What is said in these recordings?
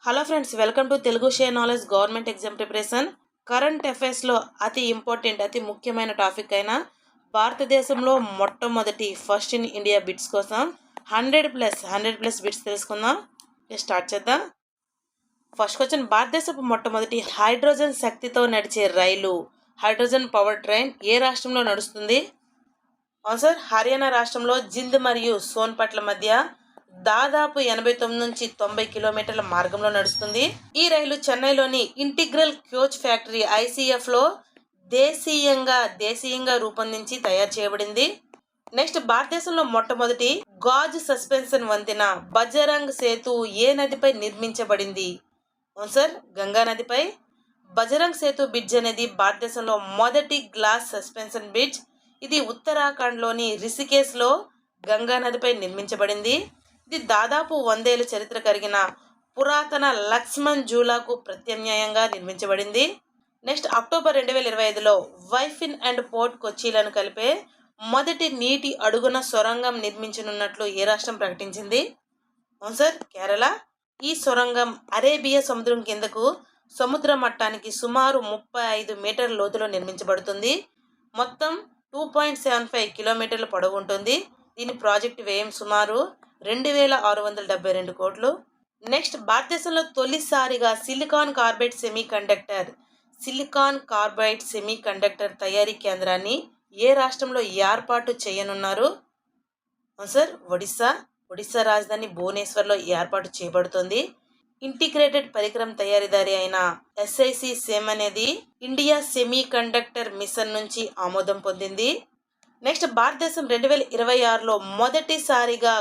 Hello friends, welcome to Telugu share knowledge government exam preparation. Current అఫైర్స్లో అతి ముఖ్యమైన topic అయిన భారతదేశంలో మొట్టమొదటి ఫస్ట్ ఇన్ ఇండియా బిట్స్ కోసం 100+ బిట్స్ తెలుసుకుందాం. స్టార్ట్ చేద్దాం. ఫస్ట్ క్వశ్చన్, భారతదేశపు మొట్టమొదటి హైడ్రోజన్ శక్తితో నడిచే రైలు హైడ్రోజన్ పవర్ ట్రైన్ ఏ రాష్ట్రంలో నడుస్తుంది? ఆన్సర్, హర్యానా రాష్ట్రంలో జింద్ మరియు సోన్పట్ల మధ్య దాదాపు 89 నుంచి 90 కిలోమీటర్ల మార్గంలో నడుస్తుంది. ఈ రైలు చెన్నైలోని ఇంటిగ్రల్ కోచ్ ఫ్యాక్టరీ ICFలో దేశీయంగా రూపొందించి తయారు చేయబడింది. నెక్స్ట్, భారతదేశంలో మొట్టమొదటి గాజ్ సస్పెన్షన్ వంతెన బజరంగ్ సేతు ఏ నదిపై నిర్మించబడింది? ఆన్సర్, గంగా నదిపై. బజరంగ్ సేతు బ్రిడ్జ్ అనేది భారతదేశంలో మొదటి గ్లాస్ సస్పెన్షన్ బ్రిడ్జ్. ఇది ఉత్తరాఖండ్లోని రిషికేశ్లో గంగా నదిపై నిర్మించబడింది. ఇది దాదాపు 100 ఏళ్ల చరిత్ర కలిగిన పురాతన లక్ష్మణ్ జూలాకు ప్రత్యామ్నాయంగా నిర్మించబడింది. నెక్స్ట్, అక్టోబర్ 2025లో వైఫిన్ అండ్ పోర్ట్ కొచ్చిలను కలిపే మొదటి నీటి అడుగున సొరంగం నిర్మించనున్నట్లు ఏ రాష్ట్రం ప్రకటించింది? ఆన్సర్, కేరళ. ఈ సొరంగం అరేబియా సముద్రం కిందకు సముద్ర మట్టానికి సుమారు 35 మీటర్ల లోతులో నిర్మించబడుతుంది. మొత్తం 2.75 కిలోమీటర్ల పొడవు ఉంటుంది. దీని ప్రాజెక్టు వ్యయం సుమారు 2672 కోట్లు. నెక్స్ట్, భారతదేశంలో తొలిసారిగా సిలికాన్ కార్బైడ్ సెమీకండక్టర్ తయారీ కేంద్రాన్ని ఏ రాష్ట్రంలో ఏర్పాటు చేయనున్నారు? ఆన్సర్, ఒడిశా రాజధాని భువనేశ్వర్లో ఏర్పాటు చేయబడుతుంది. ఇంటిగ్రేటెడ్ పరికరం తయారీదారి అయిన SIC అనేది ఇండియా సెమీకండక్టర్ మిషన్ నుంచి ఆమోదం పొందింది. నెక్స్ట్, భారతదేశం 2026లో మొదటిసారిగా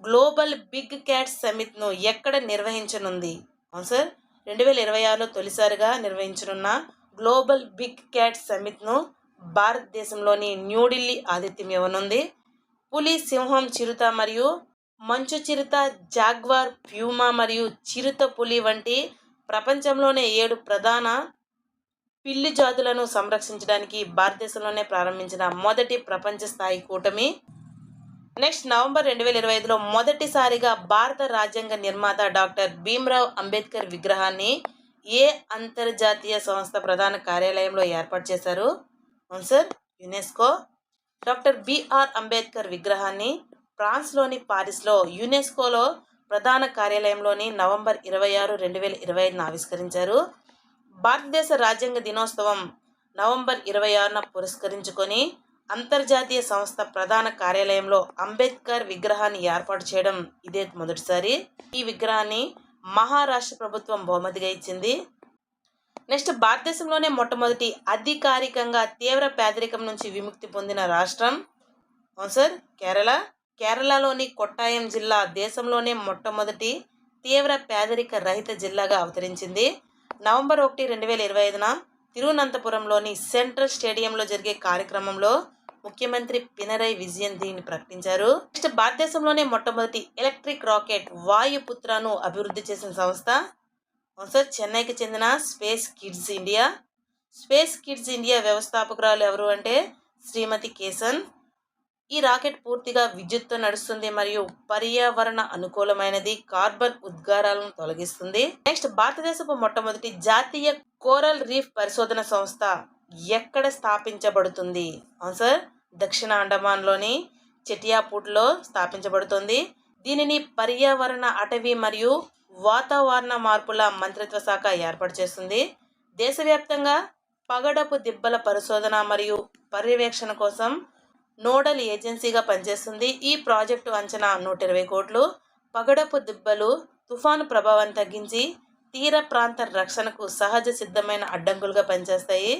గ్లోబల్ బిగ్ క్యాట్ సమిట్ ను ఎక్కడ నిర్వహించనుంది? ఆన్సర్, 2026లో తొలిసారిగా నిర్వహించనున్న గ్లోబల్ బిగ్ క్యాట్ సమిట్ ను భారతదేశంలోని న్యూఢిల్లీ ఆతిథ్యం ఇవ్వనుంది. పులి, సింహం, చిరుత మరియు మంచు చిరుత, జాగ్వార్, ప్యూమా మరియు చిరుత పులి వంటి ప్రపంచంలోనే 7 ప్రధాన పిల్లి జాతులను సంరక్షించడానికి భారతదేశంలోనే ప్రారంభించిన మొదటి ప్రపంచ స్థాయి కూటమి. నెక్స్ట్, నవంబర్ 2025లో మొదటిసారిగా భారత రాజ్యాంగ నిర్మాత డాక్టర్ భీమ్రావ్ అంబేద్కర్ విగ్రహాన్ని ఏ అంతర్జాతీయ సంస్థ ప్రధాన కార్యాలయంలో ఏర్పాటు చేశారు? Answer, UNESCO. Doctor BR Ambedkar విగ్రహాన్ని ఫ్రాన్స్లోని పారిస్లో యునెస్కోలో ప్రధాన కార్యాలయంలోని నవంబర్ 26, 2025న ఆవిష్కరించారు. భారతదేశ రాజ్యాంగ దినోత్సవం నవంబర్ 26న పురస్కరించుకొని అంతర్జాతీయ సంస్థ ప్రధాన కార్యాలయంలో అంబేద్కర్ విగ్రహాన్ని ఏర్పాటు చేయడం ఇదే మొదటిసారి. ఈ విగ్రహాన్ని మహారాష్ట్ర ప్రభుత్వం బహుమతిగా ఇచ్చింది. నెక్స్ట్, భారతదేశంలోనే మొట్టమొదటి అధికారికంగా తీవ్ర పేదరికం నుంచి విముక్తి పొందిన రాష్ట్రం? ఆన్సర్, కేరళ. కేరళలోని కొట్టాయం జిల్లా దేశంలోనే మొట్టమొదటి తీవ్ర పేదరిక రహిత జిల్లాగా అవతరించింది. నవంబర్ 1, 2025న తిరువనంతపురంలోని సెంట్రల్ స్టేడియంలో జరిగే కార్యక్రమంలో ముఖ్యమంత్రి పినరయ్ విజయన్ దీన్ని ప్రకటించారు. నెక్స్ట్, భారతదేశంలోనే మొట్టమొదటి ఎలక్ట్రిక్ రాకెట్ వాయుపుత్రను అభివృద్ధి చేసిన సంస్థ? ఆన్సర్, చెన్నైకి చెందిన స్పేస్ కిడ్స్ ఇండియా వ్యవస్థాపకురాలు ఎవరు అంటే శ్రీమతి కేసన్. ఈ రాకెట్ పూర్తిగా విద్యుత్తో నడుస్తుంది మరియు పర్యావరణ అనుకూలమైనది, కార్బన్ ఉద్గారాలను తొలగిస్తుంది. నెక్స్ట్, భారతదేశపు మొట్టమొదటి జాతీయ కోరల్ రీఫ్ పరిశోధన సంస్థ ఎక్కడ స్థాపించబడుతుంది? ఆన్సర్, దక్షిణ అండమాన్లోని చెటియాపూట్లో స్థాపించబడుతుంది. దీనిని పర్యావరణ, అటవీ మరియు వాతావరణ మార్పుల మంత్రిత్వ శాఖ ఏర్పాటు చేస్తుంది. దేశవ్యాప్తంగా పగడపు దిబ్బల పరిశోధన మరియు పర్యవేక్షణ కోసం నోడల్ ఏజెన్సీగా పనిచేస్తుంది. ఈ ప్రాజెక్టు అంచనా 120 కోట్లు. పగడపు దిబ్బలు తుఫాను ప్రభావాన్ని తగ్గించి తీర ప్రాంత రక్షణకు సహజ సిద్ధమైన అడ్డంకులుగా పనిచేస్తాయి.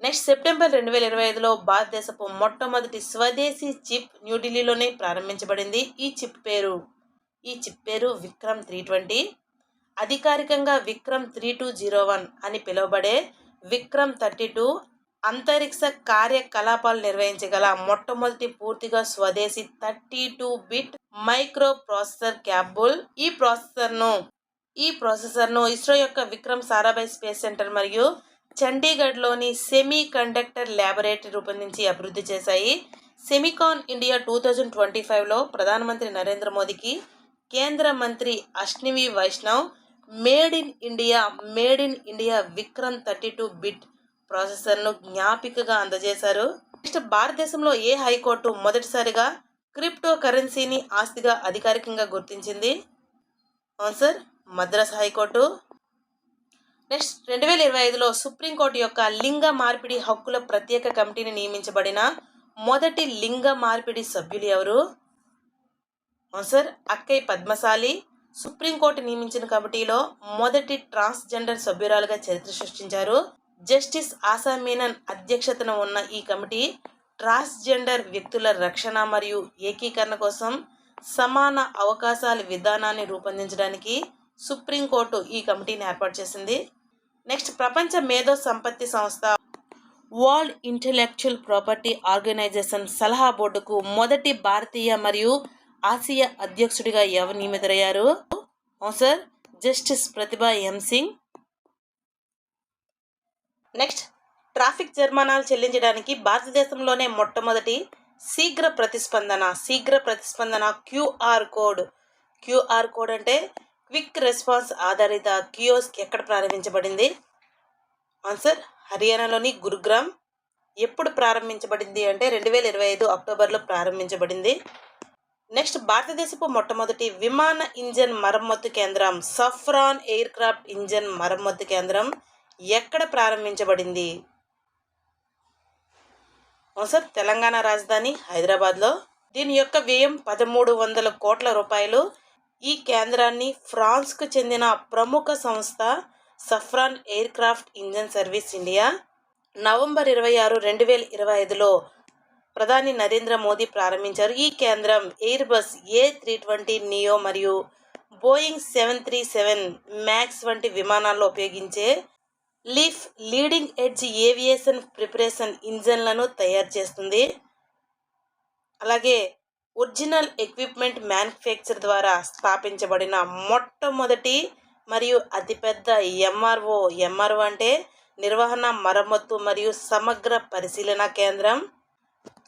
నెక్స్ట్, సెప్టెంబర్ 2025లో భారతదేశపు మొట్టమొదటి స్వదేశీ చిప్ న్యూఢిల్లీలోనే ప్రారంభించబడింది. ఈ చిప్ పేరు విక్రమ్ 320. అధికారికంగా విక్రమ్ 3201 అని పిలువబడే విక్రమ్ 32 అంతరిక్ష కార్యకలాపాలు నిర్వహించగల మొట్టమొదటి పూర్తిగా స్వదేశీ 32-బిట్ మైక్రో ప్రాసెసర్ క్యాపబుల్. ఈ ప్రాసెసర్ను ఇస్రో యొక్క విక్రమ్ సారాభాయ్ స్పేస్ సెంటర్ మరియు చండీగఢ్లోని సెమీ కండక్టర్ ల్యాబొరేటరీ రూపొందించి అభివృద్ధి చేశాయి. సెమికాన్ ఇండియా 2025లో ప్రధానమంత్రి నరేంద్ర మోదీకి కేంద్ర మంత్రి Ashwini Vaishnaw made in India Vikram 32 bit ప్రాసెసర్ను జ్ఞాపికగా అందజేశారు. నెక్స్ట్ భారతదేశంలో ఏ హైకోర్టు మొదటిసారిగా క్రిప్టో కరెన్సీని ఆస్తిగా అధికారికంగా గుర్తించింది? Answer Madras high court. నెక్స్ట్ 2025లో సుప్రీంకోర్టు యొక్క లింగ మార్పిడి హక్కుల ప్రత్యేక కమిటీని నియమించబడిన మొదటి లింగ మార్పిడి సభ్యులు ఎవరు? ఆన్సర్ అక్కయ్య పద్మశాలి. సుప్రీంకోర్టు నియమించిన కమిటీలో మొదటి ట్రాన్స్జెండర్ సభ్యురాలుగా చరిత్ర సృష్టించారు. జస్టిస్ ఆశా మీనన్ అధ్యక్షతన ఉన్న ఈ కమిటీ ట్రాన్స్జెండర్ వ్యక్తుల రక్షణ మరియు ఏకీకరణ కోసం సమాన అవకాశాల విధానాన్ని రూపొందించడానికి సుప్రీంకోర్టు ఈ కమిటీని ఏర్పాటు చేసింది. నెక్స్ట్ ప్రపంచ మేధో సంపత్తి సంస్థ వరల్డ్ ఇంటెలెక్చువల్ ప్రాపర్టీ ఆర్గనైజేషన్ సలహా బోర్డుకు మొదటి భారతీయ మరియు ఆసియా అధ్యక్షుడిగా ఎవరు నియమితులయ్యారు? ఆన్సర్ జస్టిస్ ప్రతిభా ఎం సింగ్. నెక్స్ట్ ట్రాఫిక్ జరిమానాలు చెల్లించడానికి భారతదేశంలోనే మొట్టమొదటి శీఘ్ర ప్రతిస్పందన క్యూఆర్ కోడ్ అంటే క్విక్ రెస్పాన్స్ ఆధారిత కియోస్క్ ఎక్కడ ప్రారంభించబడింది? ఆన్సర్ హర్యానాలోని గురుగ్రామ్. ఎప్పుడు ప్రారంభించబడింది అంటే 2025 అక్టోబర్లో ప్రారంభించబడింది. నెక్స్ట్ భారతదేశపు మొట్టమొదటి విమాన ఇంజన్ మరమ్మతు కేంద్రం సఫ్రాన్ ఎయిర్ క్రాఫ్ట్ ఇంజన్ మరమ్మతు కేంద్రం ఎక్కడ ప్రారంభించబడింది? ఆన్సర్ తెలంగాణ రాజధాని హైదరాబాద్లో. దీని యొక్క వ్యయం 1300 కోట్ల రూపాయలు. ఈ కేంద్రాన్ని ఫ్రాన్స్కు చెందిన ప్రముఖ సంస్థ saffron air craft engine service India November 26, 2025లో ప్రధాని నరేంద్ర మోదీ ప్రారంభించారు. ఈ కేంద్రం ఎయిర్ బస్ A320 నియో మరియు బోయింగ్ 737 మ్యాక్స్ వంటి విమానాల్లో ఉపయోగించే లీడింగ్ ఎడ్జ్ ఏవియేషన్ ప్రిపరేషన్ ఇంజన్లను తయారు చేస్తుంది. అలాగే ఒరిజినల్ ఎక్విప్మెంట్ మ్యానుఫ్యాక్చర్ ద్వారా స్థాపించబడిన మొట్టమొదటి మరియు అతిపెద్ద ఎంఆర్ఓ అంటే నిర్వహణ, మరమ్మతు మరియు సమగ్ర పరిశీలన కేంద్రం.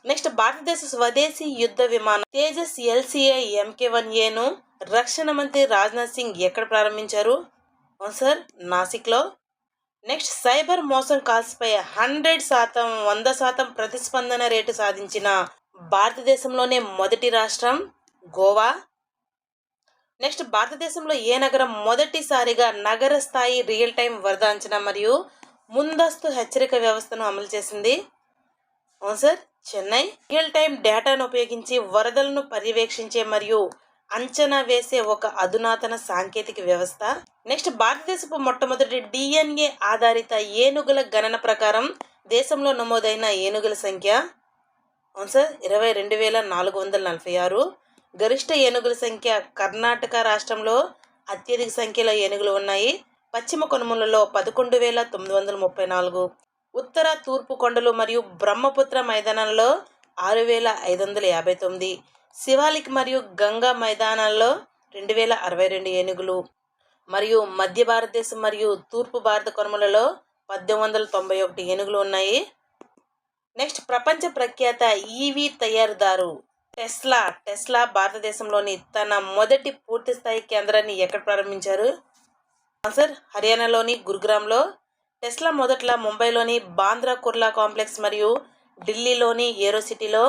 నెక్స్ట్ భారతదేశ స్వదేశీ యుద్ధ విమానం తేజస్ LCA MK1Aను రక్షణ మంత్రి రాజ్నాథ్ సింగ్ ఎక్కడ ప్రారంభించారు? ఆన్సర్ నాసిక్లో. నెక్స్ట్ సైబర్ మోసం కాల్స్పై 100% ప్రతిస్పందన రేటు సాధించిన భారతదేశంలోనే మొదటి రాష్ట్రం గోవా. నెక్స్ట్ భారతదేశంలో ఏ నగరం మొదటిసారిగా నగర స్థాయి రియల్ టైం వరద అంచనా మరియు ముందస్తు హెచ్చరిక వ్యవస్థను అమలు చేసింది? ఆన్సర్ చెన్నై. రియల్ టైం డేటాను ఉపయోగించి వరదలను పర్యవేక్షించే మరియు అంచనా వేసే ఒక అధునాతన సాంకేతిక వ్యవస్థ. నెక్స్ట్ భారతదేశపు మొట్టమొదటి DNA ఆధారిత ఏనుగుల గణన ప్రకారం దేశంలో నమోదైన ఏనుగుల సంఖ్య? ఆన్సర్ 22,446. గరిష్ట ఏనుగుల సంఖ్య కర్ణాటక రాష్ట్రంలో అత్యధిక సంఖ్యలో ఏనుగులు ఉన్నాయి. పశ్చిమ కనుమలలో 11,934, ఉత్తర తూర్పు కొండలు మరియు బ్రహ్మపుత్ర మైదానాల్లో 6,559, శివాలిక్ మరియు గంగా మైదానాల్లో 2,062 ఏనుగులు మరియు మధ్య భారతదేశం మరియు తూర్పు భారత కనుమలలో 1891 ఏనుగులు ఉన్నాయి. నెక్స్ట్ ప్రపంచ ప్రఖ్యాత ఈవీ తయారీదారు టెస్లా భారతదేశంలోని తన మొదటి పూర్తి స్థాయి కేంద్రాన్ని ఎక్కడ ప్రారంభించారు? ఆన్సర్ హర్యానాలోని గురుగ్రామ్లో. టెస్లా మొదట్లో ముంబైలోని బాంద్రా కుర్లా కాంప్లెక్స్ మరియు ఢిల్లీలోని ఏరో సిటీలో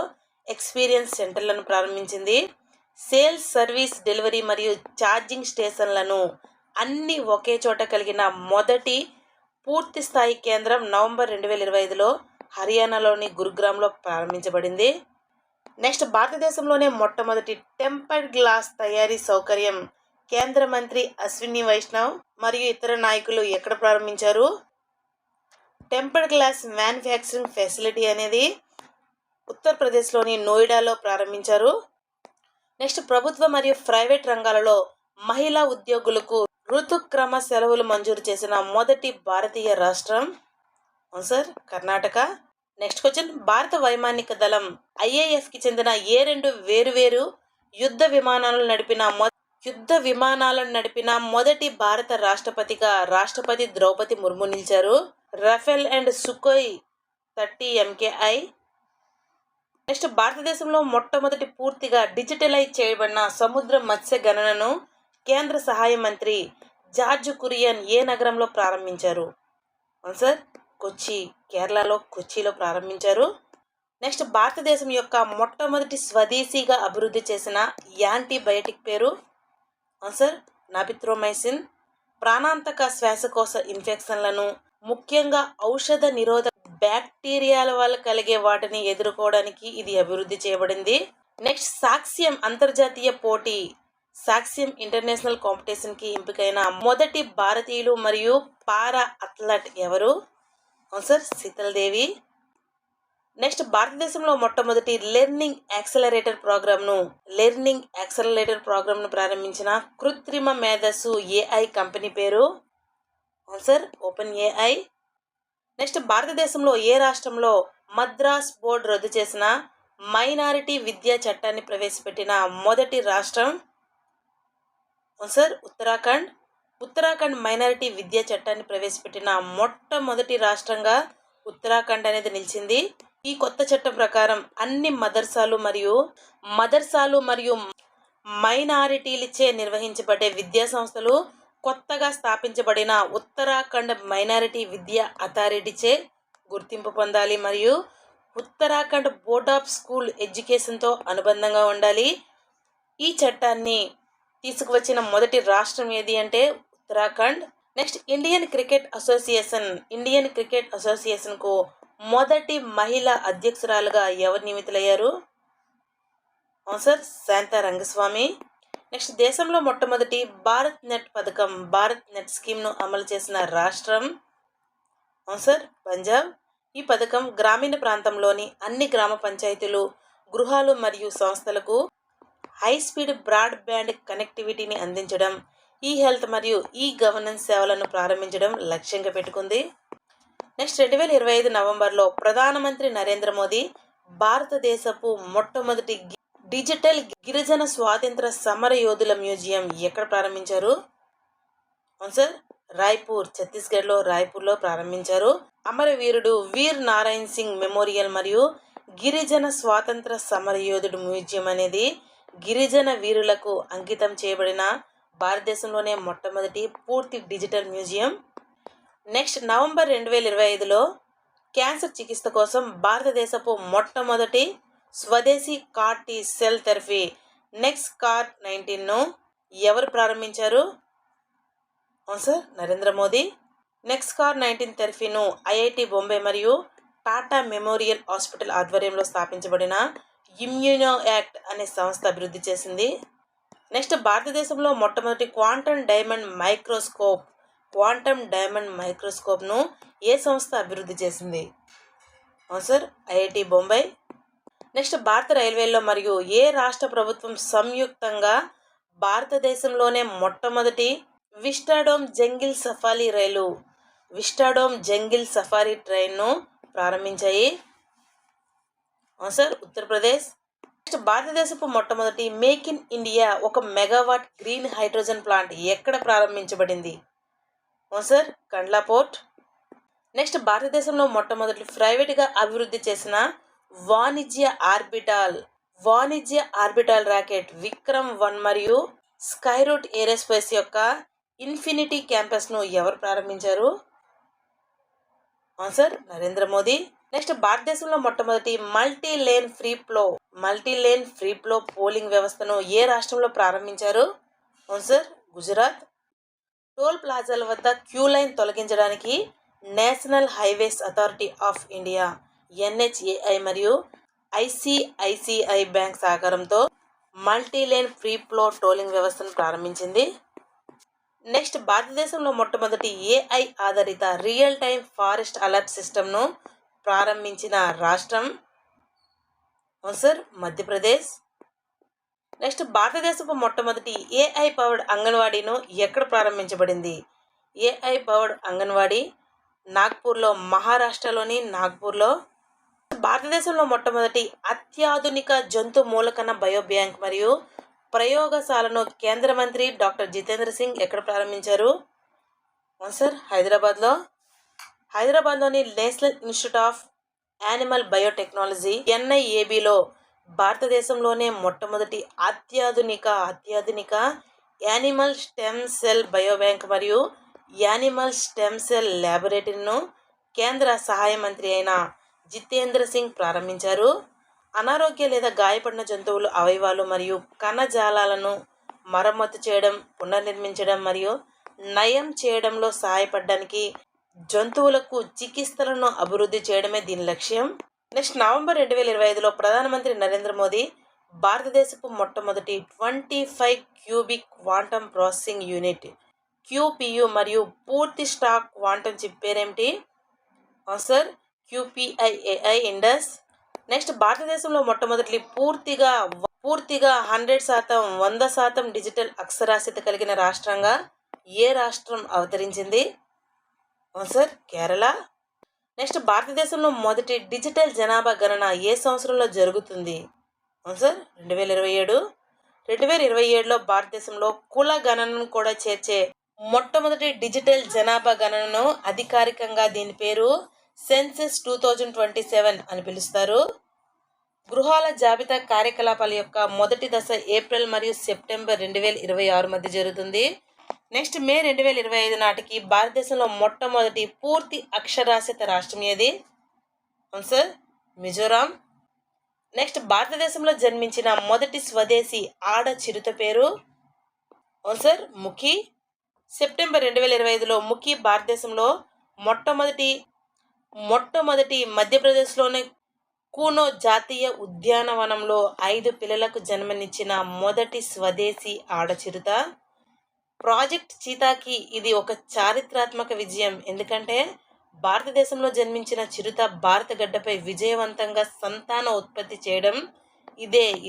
ఎక్స్పీరియన్స్ సెంటర్లను ప్రారంభించింది. సేల్స్, సర్వీస్, డెలివరీ మరియు ఛార్జింగ్ స్టేషన్లను అన్ని ఒకే చోట కలిగిన మొదటి పూర్తి స్థాయి కేంద్రం నవంబర్ 2025లో హర్యానాలోని గురుగ్రామ్లో ప్రారంభించబడింది. నెక్స్ట్ భారతదేశంలోనే మొట్టమొదటి టెంపర్డ్ గ్లాస్ తయారీ సౌకర్యం కేంద్ర మంత్రి అశ్విని వైష్ణవ్ మరియు ఇతర నాయకులు ఎక్కడ ప్రారంభించారు? టెంపర్డ్ గ్లాస్ మ్యానుఫ్యాక్చరింగ్ ఫెసిలిటీ అనేది ఉత్తరప్రదేశ్లోని నోయిడాలో ప్రారంభించారు. నెక్స్ట్ ప్రభుత్వ మరియు ప్రైవేట్ రంగాలలో మహిళా ఉద్యోగులకు ఋతుక్రమ సెలవులు మంజూరు చేసిన మొదటి భారతీయ రాష్ట్రం? ఆన్సర్ కర్ణాటక. నెక్స్ట్ క్వశ్చన్ భారత వైమానిక దళం IAFకి చెందిన ఏ 2 వేరువేరు యుద్ధ విమానాలను నడిపిన మొదటి భారత రాష్ట్రపతిగా రాష్ట్రపతి ద్రౌపది ముర్ము నిలిచారు? Rafale and Sukhoi 30 MKI. Next భారతదేశంలో మొట్టమొదటి పూర్తిగా డిజిటలైజ్ చేయబడిన సముద్ర మత్స్య గణనను కేంద్ర సహాయ మంత్రి జార్జ్ కురియన్ ఏ నగరంలో ప్రారంభించారు? ఆన్సర్ కొచ్చి, కేరళలో కొచ్చిలో ప్రారంభించారు. నెక్స్ట్ భారతదేశం యొక్క మొట్టమొదటి స్వదేశీగా అభివృద్ధి చేసిన యాంటీబయోటిక్ పేరు? ఆన్సర్ నాబిత్రోమైసిన్. ప్రాణాంతక శ్వాసకోశ ఇన్ఫెక్షన్లను, ముఖ్యంగా ఔషధ నిరోధక బ్యాక్టీరియాల వల్ల కలిగే వాటిని ఎదుర్కోవడానికి ఇది అభివృద్ధి చేయబడింది. నెక్స్ట్ సాక్ష్యం అంతర్జాతీయ పోటీ, సాక్ష్యం ఇంటర్నేషనల్ కాంపిటీషన్కి ఎంపికైన మొదటి భారతీయులు మరియు పారా అథ్లెట్ ఎవరు? ఆన్సర్ శీతల్ దేవి. నెక్స్ట్ భారతదేశంలో మొట్టమొదటి లెర్నింగ్ యాక్సలరేటర్ ప్రోగ్రామ్ను ప్రారంభించిన కృత్రిమ మేధస్సు ఏఐ కంపెనీ పేరు? Answer open AI. నెక్స్ట్ భారతదేశంలో ఏ రాష్ట్రంలో మద్రాస్ బోర్డు రద్దు చేసిన మైనారిటీ విద్యా చట్టాన్ని ప్రవేశపెట్టిన మొదటి రాష్ట్రం? ఆన్సర్ ఉత్తరాఖండ్. ఉత్తరాఖండ్ మైనారిటీ విద్యా చట్టాన్ని ప్రవేశపెట్టిన మొట్టమొదటి రాష్ట్రంగా ఉత్తరాఖండ్ అనేది నిలిచింది. ఈ కొత్త చట్టం ప్రకారం అన్ని మదర్సాలు మరియు మైనారిటీలచే నిర్వహించబడే విద్యా సంస్థలు కొత్తగా స్థాపించబడిన ఉత్తరాఖండ్ మైనారిటీ విద్యా అథారిటీచే గుర్తింపు పొందాలి మరియు ఉత్తరాఖండ్ బోర్డ్ ఆఫ్ స్కూల్ ఎడ్యుకేషన్తో అనుబంధంగా ఉండాలి. ఈ చట్టాన్ని తీసుకువచ్చిన మొదటి రాష్ట్రం ఏది అంటే ఉత్తరాఖండ్. నెక్స్ట్ ఇండియన్ క్రికెట్ అసోసియేషన్కు మొదటి మహిళా అధ్యక్షురాలుగా ఎవరు నియమితులయ్యారు? ఆన్సర్ శాంతా రంగస్వామి. నెక్స్ట్ దేశంలో మొట్టమొదటి భారత్ నెట్ స్కీమ్ను అమలు చేసిన రాష్ట్రం? ఆన్సర్ పంజాబ్. ఈ పథకం గ్రామీణ ప్రాంతంలోని అన్ని గ్రామ పంచాయతీలు, గృహాలు మరియు సంస్థలకు హై స్పీడ్ బ్రాడ్బ్యాండ్ కనెక్టివిటీని అందించడం, ఈ హెల్త్ మరియు ఈ గవర్నెన్స్ సేవలను ప్రారంభించడం లక్ష్యంగా పెట్టుకుంది. నెక్స్ట్ 2025 నవంబర్లో ప్రధానమంత్రి నరేంద్ర మోదీ భారతదేశపు మొట్టమొదటి డిజిటల్ గిరిజన స్వాతంత్ర సమర యోధుల మ్యూజియం ఎక్కడ ప్రారంభించారు? ఆన్సర్ రాయ్పూర్, ఛత్తీస్గఢ్లో రాయ్పూర్లో ప్రారంభించారు. అమరవీరుడు వీర్ నారాయణ్ సింగ్ మెమోరియల్ మరియు గిరిజన స్వాతంత్ర సమర యోధుడు మ్యూజియం అనేది గిరిజన వీరులకు అంకితం చేయబడిన భారతదేశంలోనే మొట్టమొదటి పూర్తి డిజిటల్ మ్యూజియం. నెక్స్ట్ నవంబర్ 2025లో క్యాన్సర్ చికిత్స కోసం భారతదేశపు మొట్టమొదటి స్వదేశీ CAR T cell therapy NexCAR 19ను ఎవరు ప్రారంభించారు? ఆన్సర్ నరేంద్ర మోదీ. నెక్స్కార్ 19 థెరపీను ఐఐటి బొంబే మరియు టాటా మెమోరియల్ హాస్పిటల్ ఆధ్వర్యంలో స్థాపించబడిన ఇమ్యూనో యాక్ట్ అనే సంస్థ అభివృద్ధి చేసింది. నెక్స్ట్ భారతదేశంలో మొట్టమొదటి క్వాంటమ్ డైమండ్ మైక్రోస్కోప్ను ఏ సంస్థ అభివృద్ధి చేసింది? Answer IIT Bombay. నెక్స్ట్ భారత రైల్వేలో మరియు ఏ రాష్ట్ర ప్రభుత్వం సంయుక్తంగా భారతదేశంలోనే మొట్టమొదటి విస్టాడోమ్ జంగిల్ సఫారీ ట్రైన్ను ప్రారంభించాయి? ఆన్సర్ ఉత్తరప్రదేశ్. నెక్స్ట్ భారతదేశపు మొట్టమొదటి make in India 1 megawatt green hydrogen plant ఎక్కడ ప్రారంభించబడింది? Answer Kandla port. నెక్స్ట్ భారతదేశంలో మొట్టమొదటి ప్రైవేట్గా అభివృద్ధి చేసిన వాణిజ్య ఆర్బిటాల్ రాకెట్ విక్రమ్-1 మరియు స్కైరూట్ ఏరోస్పేస్ యొక్క ఇన్ఫినిటీ క్యాంపస్ను ఎవరు ప్రారంభించారు? ఆన్సర్ నరేంద్ర మోదీ. నెక్స్ట్ భారతదేశంలో మొట్టమొదటి multi lane free flow polling వ్యవస్థను ఏ రాష్ట్రంలో ప్రారంభించారు? ఆన్సర్ గుజరాత్. టోల్ ప్లాజాల వద్ద క్యూ లైన్ తొలగించడానికి national highways authority of India NHAI మరియు ICICI బ్యాంక్ సహకారంతో మల్టీలేన్ ఫ్రీ ఫ్లో టోలింగ్ వ్యవస్థను ప్రారంభించింది. నెక్స్ట్ భారతదేశంలో మొట్టమొదటి AI ఆధారిత రియల్ టైమ్ ఫారెస్ట్ అలర్ట్ సిస్టమ్ను ప్రారంభించిన రాష్ట్రం? ఆన్సర్ మధ్యప్రదేశ్. నెక్స్ట్ భారతదేశపు మొట్టమొదటి AI పవర్డ్ అంగన్వాడీను ఎక్కడ ప్రారంభించబడింది? AI పవర్డ్ అంగన్వాడీ నాగ్పూర్లో, మహారాష్ట్రలోని నాగ్పూర్లో. భారతదేశంలో మొట్టమొదటి అత్యాధునిక జంతు మూలకణ బయోబ్యాంక్ మరియు ప్రయోగశాలను కేంద్ర మంత్రి డాక్టర్ జితేంద్ర సింగ్ ఎక్కడ ప్రారంభించారు? ఆన్సర్ హైదరాబాద్లోని national institute of animal biotechnology NIABలో భారతదేశంలోనే మొట్టమొదటి అత్యాధునిక యానిమల్ స్టెమ్ సెల్ బయోబ్యాంక్ మరియు యానిమల్ స్టెమ్ సెల్ ల్యాబొరేటరీను కేంద్ర సహాయ మంత్రి అయిన జితేంద్ర సింగ్ ప్రారంభించారు. అనారోగ్య లేదా గాయపడిన జంతువుల అవయవాలు మరియు కణజాలాలను మరమ్మతు చేయడం, పునర్నిర్మించడం మరియు నయం చేయడంలో సహాయపడడానికి జంతువులకు చికిత్సలను అభివృద్ధి చేయడమే దీని లక్ష్యం. నెక్స్ట్ నవంబర్ 2025లో ప్రధానమంత్రి నరేంద్ర మోదీ భారతదేశపు మొట్టమొదటి 25 cubic quantum processing unit QPU మరియు పూర్తి స్టాక్ క్వాంటమ్ చిప్ పేరేమిటి? Answer QPIAI Indus. నెక్స్ట్ భారతదేశంలో మొట్టమొదటి పూర్తిగా 100% డిజిటల్ అక్షరాస్యత కలిగిన రాష్ట్రంగా ఏ రాష్ట్రం అవతరించింది? ఆన్సర్ కేరళ. నెక్స్ట్ భారతదేశంలో మొదటి డిజిటల్ జనాభా గణన ఏ సంవత్సరంలో జరుగుతుంది? ఆన్సర్ 2027. 2027లో భారతదేశంలో కుల గణనను కూడా చేర్చే మొట్టమొదటి డిజిటల్ జనాభా గణనను అధికారికంగా దీని పేరు సెన్సస్ 2027 అని పిలుస్తారు. గృహాల జాబితా కార్యకలాపాల యొక్క మొదటి దశ ఏప్రిల్ మరియు సెప్టెంబర్ 2026 మధ్య జరుగుతుంది. నెక్స్ట్ మే 2025 నాటికి భారతదేశంలో మొట్టమొదటి పూర్తి అక్షరాస్యత రాష్ట్రం ఏది? ఆన్సర్ మిజోరాం. నెక్స్ట్ భారతదేశంలో జన్మించిన మొదటి స్వదేశీ ఆడ చిరుత పేరు? ఆన్సర్ ముఖి. సెప్టెంబర్ 2025లో ముఖి భారతదేశంలో మొట్టమొదటి మధ్యప్రదేశ్లోని కూనో జాతీయ ఉద్యానవనంలో 5 పిల్లలకు జన్మనిచ్చిన మొదటి స్వదేశీ ఆడ చిరుత. ప్రాజెక్ట్ చీతాకి ఇది ఒక చారిత్రాత్మక విజయం, ఎందుకంటే భారతదేశంలో జన్మించిన చిరుత భారత గడ్డపై విజయవంతంగా సంతాన ఉత్పత్తి చేయడం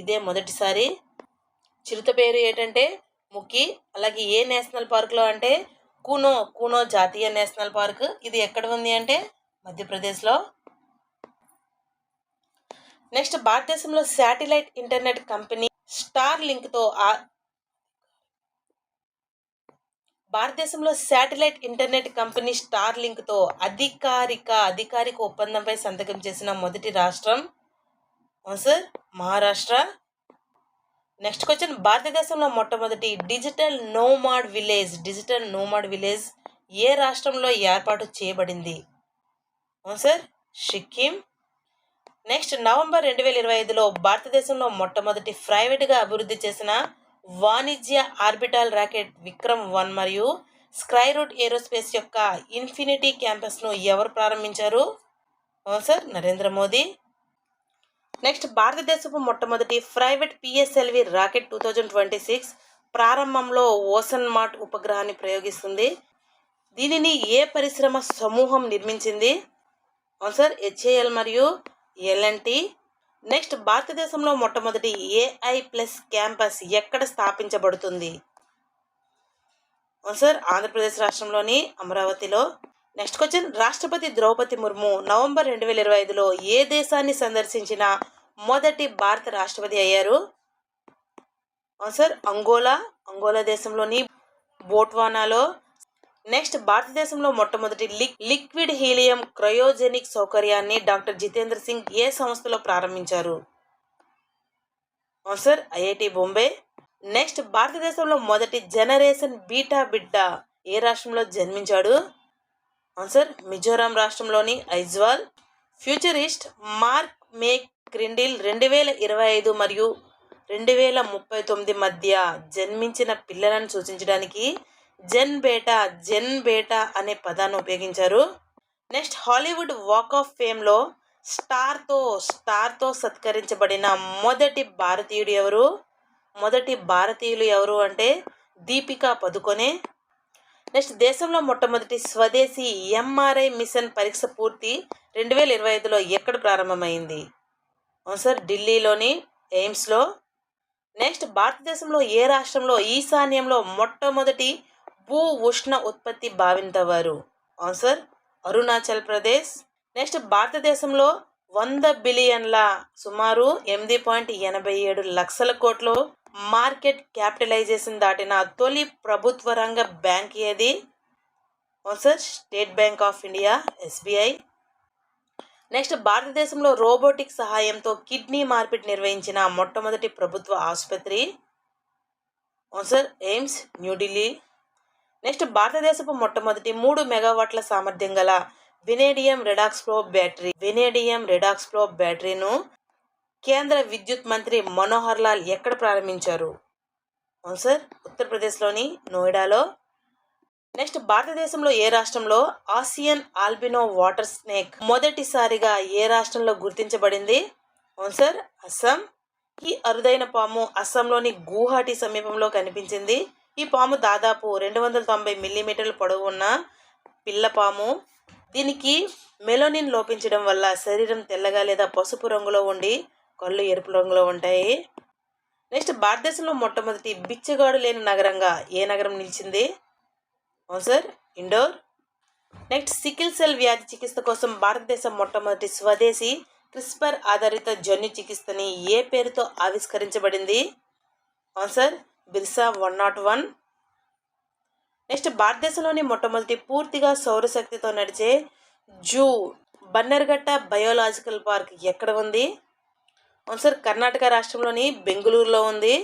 ఇదే మొదటిసారి. చిరుత పేరు ఏంటంటే ముఖి. అలాగే ఏ నేషనల్ పార్క్లో అంటే కూనో జాతీయ నేషనల్ పార్క్. ఇది ఎక్కడ ఉంది అంటే మధ్యప్రదేశ్లో. నెక్స్ట్ భారతదేశంలో శాటిలైట్ ఇంటర్నెట్ కంపెనీ స్టార్ లింక్తో అధికారిక ఒప్పందంపై సంతకం చేసిన మొదటి రాష్ట్రం? ఆన్సర్ మహారాష్ట్ర. నెక్స్ట్ క్వశ్చన్, భారతదేశంలో మొట్టమొదటి డిజిటల్ నోమాడ్ విలేజ్ ఏ రాష్ట్రంలో ఏర్పాటు చేయబడింది? ఆన్సర్ సిక్కిం. నెక్స్ట్ నవంబర్ 2025లో భారతదేశంలో మొట్టమొదటి ప్రైవేటుగా అభివృద్ధి చేసిన వాణిజ్య ఆర్బిటాల్ రాకెట్ విక్రమ్ 1 మరియు స్కైరూట్ ఏరోస్పేస్ యొక్క ఇన్ఫినిటీ క్యాంపస్ను ఎవరు ప్రారంభించారు? ఆన్సర్ నరేంద్ర మోదీ. నెక్స్ట్ భారతదేశపు మొట్టమొదటి ప్రైవేట్ PSLV రాకెట్ 2026 ప్రారంభంలో ఓసన్మాట్ ఉపగ్రహాన్ని ప్రయోగిస్తుంది. దీనిని ఏ పరిశ్రమ సమూహం నిర్మించింది? ఆన్సర్ HAL మరియు L&T. నెక్స్ట్ భారతదేశంలో మొట్టమొదటి AI+ క్యాంపస్ ఎక్కడ స్థాపించబడుతుంది? ఆన్సర్ ఆంధ్రప్రదేశ్ రాష్ట్రంలోని అమరావతిలో. నెక్స్ట్ క్వశ్చన్, రాష్ట్రపతి ద్రౌపది ముర్ము నవంబర్ 2025లో ఏ దేశాన్ని సందర్శించిన మొదటి భారత రాష్ట్రపతి అయ్యారు? ఆన్సర్ అంగోలా దేశంలోని బోట్వానాలో. నెక్స్ట్ భారతదేశంలో మొట్టమొదటి లిక్విడ్ హీలియం క్రయోజెనిక్ సౌకర్యాన్ని డాక్టర్ జితేంద్ర సింగ్ ఏ సంస్థలో ప్రారంభించారు? Answer IIT Bombay. నెక్స్ట్ భారతదేశంలో మొదటి జనరేషన్ బీటా బిడ్డ ఏ రాష్ట్రంలో జన్మించాడు? ఆన్సర్ మిజోరాం రాష్ట్రంలోని ఐజ్వాల్. ఫ్యూచరిస్ట్ మార్క్ మెక్గ్రిండిల్ 2025 మరియు 2039 మధ్య జన్మించిన పిల్లలను సూచించడానికి జెన్ బేటా అనే పదాన్ని ఉపయోగించారు. నెక్స్ట్ హాలీవుడ్ వాక్ ఆఫ్ ఫేమ్లో స్టార్తో సత్కరించబడిన మొదటి భారతీయులు ఎవరు అంటే దీపికా పదుకొనే. నెక్స్ట్ దేశంలో మొట్టమొదటి స్వదేశీ MRI మిషన్ పరీక్ష పూర్తి 2025లో ఎక్కడ ప్రారంభమైంది? ఆన్సర్ ఢిల్లీలోని ఎయిమ్స్లో. నెక్స్ట్ భారతదేశంలో ఏ రాష్ట్రంలో ఈశాన్యంలో మొట్టమొదటి భూ ఉష్ణ ఉత్పత్తి భావింతవారు? ఆన్సర్ అరుణాచల్ ప్రదేశ్. నెక్స్ట్ భారతదేశంలో 100 బిలియన్ల సుమారు 8.87 లక్షల కోట్లు మార్కెట్ క్యాపిటలైజేషన్ దాటిన తొలి ప్రభుత్వ రంగ బ్యాంక్ ఏది? Answer state bank of India SBI. Next భారతదేశంలో రోబోటిక్ సహాయంతో కిడ్నీ మార్పిడి నిర్వహించిన మొట్టమొదటి ప్రభుత్వ ఆసుపత్రి? అవును సార్, ఎయిమ్స్ న్యూఢిల్లీ. నెక్స్ట్ భారతదేశపు మొట్టమొదటి 3 మెగావాట్ల సామర్థ్యం గల వెనేడియం రెడాక్స్ ఫ్లో బ్యాటరీను కేంద్ర విద్యుత్ మంత్రి మనోహర్ లాల్ ఎక్కడ ప్రారంభించారు? అవును సార్, ఉత్తరప్రదేశ్లోని నోయిడాలో. నెక్స్ట్ భారతదేశంలో ఏ రాష్ట్రంలో ఆసియన్ ఆల్బినో వాటర్ స్నేక్ మొదటిసారిగా ఏ రాష్ట్రంలో గుర్తించబడింది? అవును సార్, అస్సాం. ఈ అరుదైన పాము అస్సాంలోని గువాహటి సమీపంలో కనిపించింది. ఈ పాము దాదాపు 290 మిల్లీమీటర్ల పొడవు ఉన్న పిల్లపాము. దీనికి మెలోనిన్ లోపించడం వల్ల శరీరం తెల్లగా లేదా పసుపు రంగులో ఉండి కళ్ళు ఎరుపు రంగులో ఉంటాయి. నెక్స్ట్ భారతదేశంలో మొట్టమొదటి బిచ్చగాడు లేని నగరంగా ఏ నగరం నిలిచింది? అవును sir, Indore. Next sickle cell వ్యాధి చికిత్స కోసం భారతదేశం మొట్టమొదటి స్వదేశీ క్రిస్పర్ ఆధారిత జన్యు చికిత్సని ఏ పేరుతో ఆవిష్కరించబడింది? అవును సార్, బిర్సా 101. నెక్స్ట్ భారతదేశంలోని మొట్టమొదటి పూర్తిగా సౌరశక్తితో నడిచే జూ బన్నర్ఘట్ట బయోలాజికల్ పార్క్ ఎక్కడ ఉంది? అవును సార్, కర్ణాటక రాష్ట్రంలోని బెంగళూరులో ఉంది.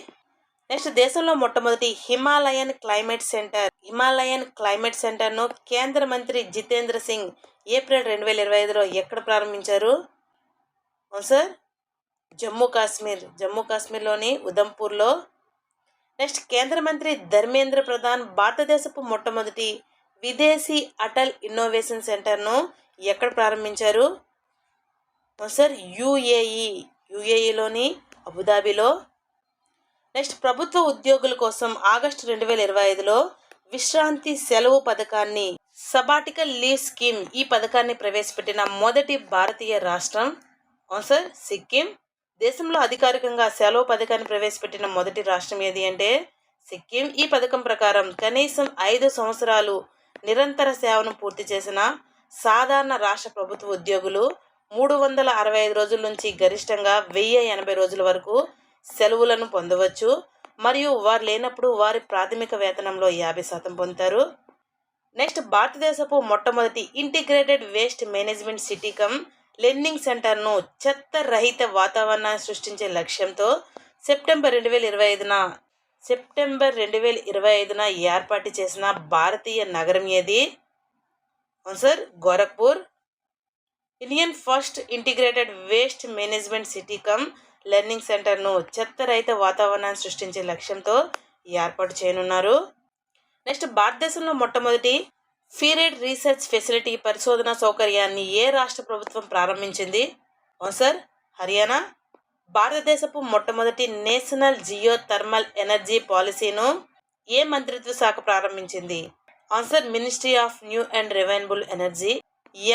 నెక్స్ట్ దేశంలో మొట్టమొదటి హిమాలయన్ క్లైమేట్ సెంటర్ను కేంద్ర మంత్రి జితేంద్ర సింగ్ ఏప్రిల్ 2025లో ఎక్కడ ప్రారంభించారు? అవును సార్, జమ్మూ కాశ్మీర్లోని ఉదంపూర్లో. నెక్స్ట్ కేంద్ర మంత్రి ధర్మేంద్ర ప్రధాన్ భారతదేశపు మొట్టమొదటి విదేశీ అటల్ ఇన్నోవేషన్ సెంటర్ను ఎక్కడ ప్రారంభించారు? అవును సార్, యుఏఈలోని అబుదాబిలో. నెక్స్ట్ ప్రభుత్వ ఉద్యోగుల కోసం ఆగస్టు 2025లో విశ్రాంతి సెలవు పథకాన్ని సబాటికల్ లీవ్ స్కీమ్ ఈ పథకాన్ని ప్రవేశపెట్టిన మొదటి భారతీయ రాష్ట్రం? అవును సార్, సిక్కిం. దేశంలో అధికారికంగా సెలవు పథకాన్ని ప్రవేశపెట్టిన మొదటి రాష్ట్రం ఏది అంటే సిక్కిం. ఈ పథకం ప్రకారం కనీసం 5 సంవత్సరాలు నిరంతర సేవను పూర్తి చేసిన సాధారణ రాష్ట్ర ప్రభుత్వ ఉద్యోగులు 365 రోజుల నుంచి గరిష్టంగా 1080 రోజుల వరకు సెలవులను పొందవచ్చు. మరియు వారు లేనప్పుడు వారి ప్రాథమిక వేతనంలో 50% పొందుతారు. నెక్స్ట్ భారతదేశపు మొట్టమొదటి integrated waste management city come learning సెంటర్ను చెత్త రహిత వాతావరణాన్ని సృష్టించే లక్ష్యంతో సెప్టెంబర్ 2025న ఏర్పాటు చేసిన భారతీయ నగరం ఏది? అవును sir, Gorakhpur. Indian first integrated waste management city come learning సెంటర్ను చెత్త రహిత వాతావరణాన్ని సృష్టించే లక్ష్యంతో ఏర్పాటు చేయనున్నారు. నెక్స్ట్ భారతదేశంలో మొట్టమొదటి ఫీరెడ్ రీసెర్చ్ ఫెసిలిటీ పరిశోధన సౌకర్యాన్ని ఏ రాష్ట్ర ప్రభుత్వం ప్రారంభించింది? అవును సార్, హర్యానా. భారతదేశపు మొట్టమొదటి నేషనల్ జియో థర్మల్ ఎనర్జీ పాలసీను ఏ మంత్రిత్వ శాఖ ప్రారంభించింది? అవును sir, ministry of new and renewable energy,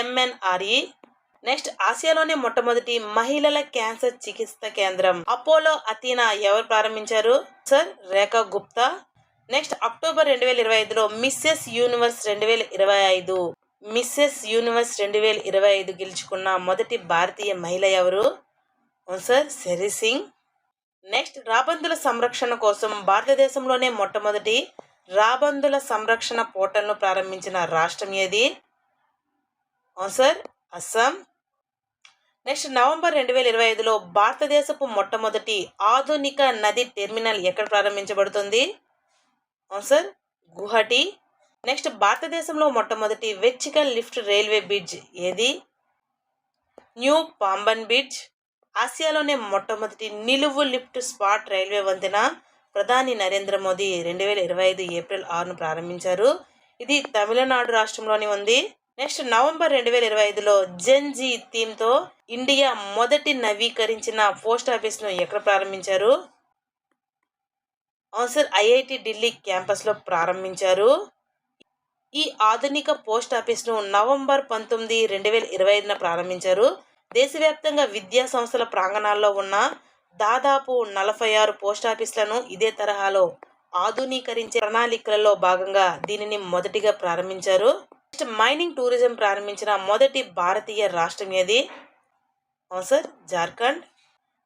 MNRE. Next ఆసియాలోనే మొట్టమొదటి మహిళల క్యాన్సర్ చికిత్స కేంద్రం అపోలో అథీనా ఎవరు ప్రారంభించారు? Sir, Rekha Gupta. Next October 2025లో మిస్సెస్ యూనివర్స్ 2025 గెలుచుకున్న మొదటి భారతీయ మహిళ ఎవరు? అవును సార్, శరీ సింగ్. నెక్స్ట్ రాబందుల సంరక్షణ కోసం భారతదేశంలోనే మొట్టమొదటి రాబందుల సంరక్షణ పోర్టల్ను ప్రారంభించిన రాష్ట్రం ఏది? అవును సార్, అస్సాం. నెక్స్ట్ నవంబర్ 2025లో భారతదేశపు మొట్టమొదటి ఆధునిక నది టెర్మినల్ ఎక్కడ ప్రారంభించబడుతుంది? అవును సార్, గువాహటి. నెక్స్ట్ భారతదేశంలో మొట్టమొదటి వెర్టికల్ లిఫ్ట్ రైల్వే బ్రిడ్జ్ ఏది? New Pamban bridge. ఆసియాలోనే మొట్టమొదటి నిలువు లిఫ్ట్ స్పాట్ రైల్వే వంతెన ప్రధాని నరేంద్ర మోదీ 2025 ఏప్రిల్ 6ను ప్రారంభించారు. ఇది తమిళనాడు రాష్ట్రంలోని ఉంది. నెక్స్ట్ నవంబర్ 2025లో జెన్జీ థీమ్తో ఇండియా మొదటి నవీకరించిన పోస్ట్ ఆఫీస్ను ఎక్కడ ప్రారంభించారు? అవును సార్, IIT ఢిల్లీ క్యాంపస్లో ప్రారంభించారు. ఈ ఆధునిక పోస్ట్ ఆఫీస్ను నవంబర్ 19, 2025న ప్రారంభించారు. దేశవ్యాప్తంగా విద్యా సంస్థల ప్రాంగణాల్లో ఉన్న దాదాపు 46 పోస్ట్ ఆఫీసులను ఇదే తరహాలో ఆధునీకరించే ప్రణాళికలలో భాగంగా దీనిని మొదటిగా ప్రారంభించారు. నెక్స్ట్ మైనింగ్ టూరిజం ప్రారంభించిన మొదటి భారతీయ రాష్ట్రం ఏది? అవును సార్, జార్ఖండ్.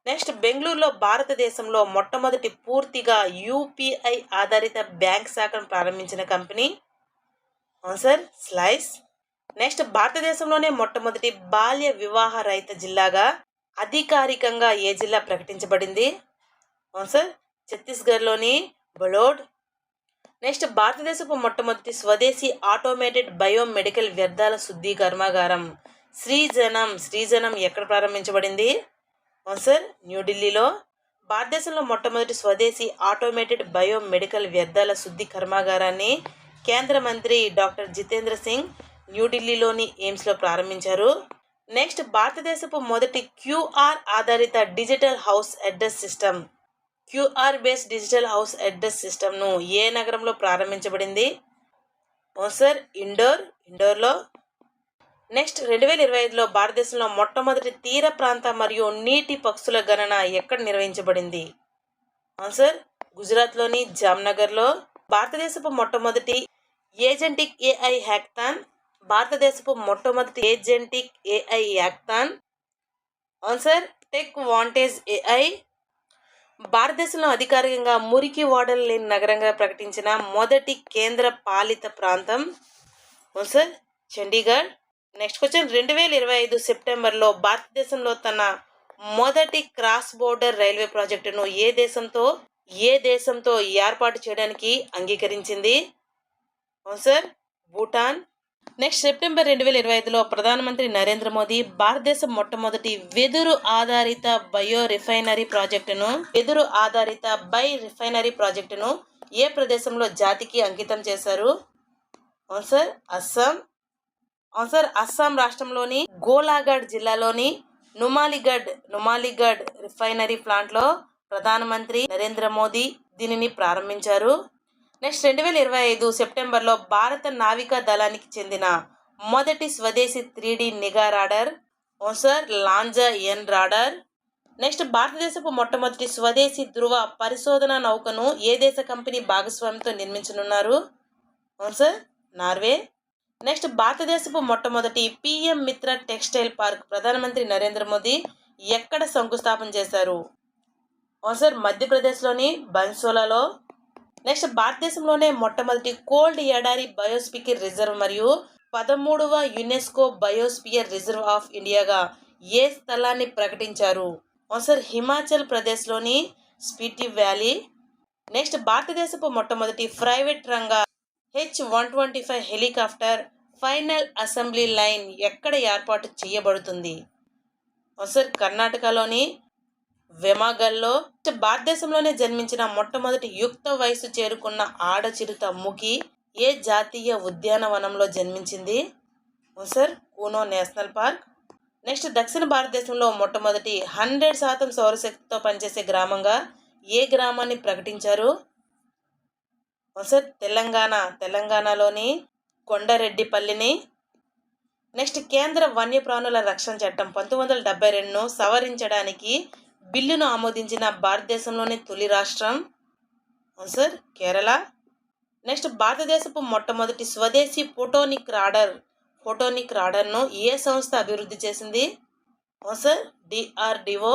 నెక్స్ట్ బెంగళూరులో భారతదేశంలో మొట్టమొదటి పూర్తిగా UPI ఆధారిత బ్యాంక్ శాఖను ప్రారంభించిన కంపెనీ? అవును సార్, స్లైస్. నెక్స్ట్ భారతదేశంలోనే మొట్టమొదటి బాల్య వివాహ రహిత జిల్లాగా అధికారికంగా ఏ జిల్లా ప్రకటించబడింది? అవును సార్, ఛత్తీస్గఢ్లోని బలోడ్. నెక్స్ట్ భారతదేశపు మొట్టమొదటి స్వదేశీ ఆటోమేటెడ్ బయోమెడికల్ వ్యర్థాల శుద్ధి కర్మాగారం శ్రీజనం ఎక్కడ ప్రారంభించబడింది? ఆన్సర్ న్యూఢిల్లీలో. భారతదేశంలో మొట్టమొదటి స్వదేశీ ఆటోమేటెడ్ బయోమెడికల్ వ్యర్థాల శుద్ధి కర్మాగారాన్ని కేంద్ర మంత్రి డాక్టర్ జితేంద్ర సింగ్ న్యూఢిల్లీలోని ఎయిమ్స్లో ప్రారంభించారు. నెక్స్ట్ భారతదేశపు మొదటి క్యూఆర్ ఆధారిత digital house address system QR based digital house address సిస్టమ్ను ఏ నగరంలో ప్రారంభించబడింది? ఆన్సర్ ఇండోర్లో. నెక్స్ట్ 2025లో భారతదేశంలో మొట్టమొదటి తీర ప్రాంత మరియు నీటి పక్షుల గణన ఎక్కడ నిర్వహించబడింది? ఆన్సర్ గుజరాత్లోని జామ్నగర్లో. భారతదేశపు మొట్టమొదటి agentic AI hackathon answer tech Vantage AI. భారతదేశంలో అధికారికంగా మురికి ఓడలు లేని నగరంగా ప్రకటించిన మొదటి కేంద్ర పాలిత ప్రాంతం? ఆన్సర్ చండీగఢ్. నెక్స్ట్ క్వశ్చన్, 2025 సెప్టెంబర్లో భారతదేశంలో తన మొదటి క్రాస్ బోర్డర్ రైల్వే ప్రాజెక్టును ఏ దేశంతో ఏర్పాటు చేయడానికి అంగీకరించింది? ఆన్సర్ భూటాన్. నెక్స్ట్ సెప్టెంబర్ 2025లో ప్రధానమంత్రి నరేంద్ర మోదీ భారతదేశం మొట్టమొదటి వెదురు ఆధారిత బై రిఫైనరీ ప్రాజెక్టును ఏ ప్రదేశంలో జాతికి అంకితం చేశారు? ఆన్సర్ అస్సాం రాష్ట్రంలోని గోలాఘాట్ జిల్లాలోని నుమాలిగఢ్ రిఫైనరీ ప్లాంట్లో ప్రధానమంత్రి నరేంద్ర మోదీ దీనిని ప్రారంభించారు. నెక్స్ట్ 2025 సెప్టెంబర్లో భారత నావికా దళానికి చెందిన మొదటి స్వదేశీ 3D నిఘా రాడార్? ఆన్సర్ లాంజా ఎన్ రాడార్. నెక్స్ట్ భారతదేశపు మొట్టమొదటి స్వదేశీ ధృవ పరిశోధన నౌకను ఏ దేశ కంపెనీ భాగస్వామ్యంతో నిర్మించనున్నారు? Answer Norway. నెక్స్ట్ భారతదేశపు మొట్టమొదటి పిఎం మిత్ర టెక్స్టైల్ పార్క్ ప్రధానమంత్రి నరేంద్ర మోదీ ఎక్కడ శంకుస్థాపన చేశారు? ఆన్సర్ మధ్యప్రదేశ్లోని బన్సోలాలో. నెక్స్ట్ భారతదేశంలోనే మొట్టమొదటి కోల్డ్ ఎడారి బయోస్పియర్ రిజర్వ్ మరియు 13వ యునెస్కో బయోస్పియర్ రిజర్వ్ ఆఫ్ ఇండియాగా ఏ స్థలాన్ని ప్రకటించారు? ఆన్సర్ హిమాచల్ ప్రదేశ్లోని స్పిటి వ్యాలీ. నెక్స్ట్ భారతదేశపు మొట్టమొదటి ప్రైవేట్ రంగ H-125 helicopter final assembly line ఎక్కడ ఏర్పాటు చేయబడుతుంది? ఆన్సర్ కర్ణాటకలోని వెమాగల్లో. భారతదేశంలోనే జన్మించిన మొట్టమొదటి యుక్త వయసు చేరుకున్న ఆడచిరుత ముఖి ఏ జాతీయ ఉద్యానవనంలో జన్మించింది? Answer Kuno national park. Next దక్షిణ భారతదేశంలో మొట్టమొదటి 100% సౌరశక్తితో పనిచేసే గ్రామంగా ఏ గ్రామాన్ని ప్రకటించారు? ఆన్సర్ తెలంగాణలోని కొండరెడ్డిపల్లిని. నెక్స్ట్ కేంద్ర వన్యప్రాణుల రక్షణ చట్టం 1972ను సవరించడానికి బిల్లును ఆమోదించిన భారతదేశంలోని తొలి రాష్ట్రం? ఆన్సర్ కేరళ. నెక్స్ట్ భారతదేశపు మొట్టమొదటి స్వదేశీ ఫోటోనిక్ రాడర్ను ఏ సంస్థ అభివృద్ధి చేసింది? Answer DRDO.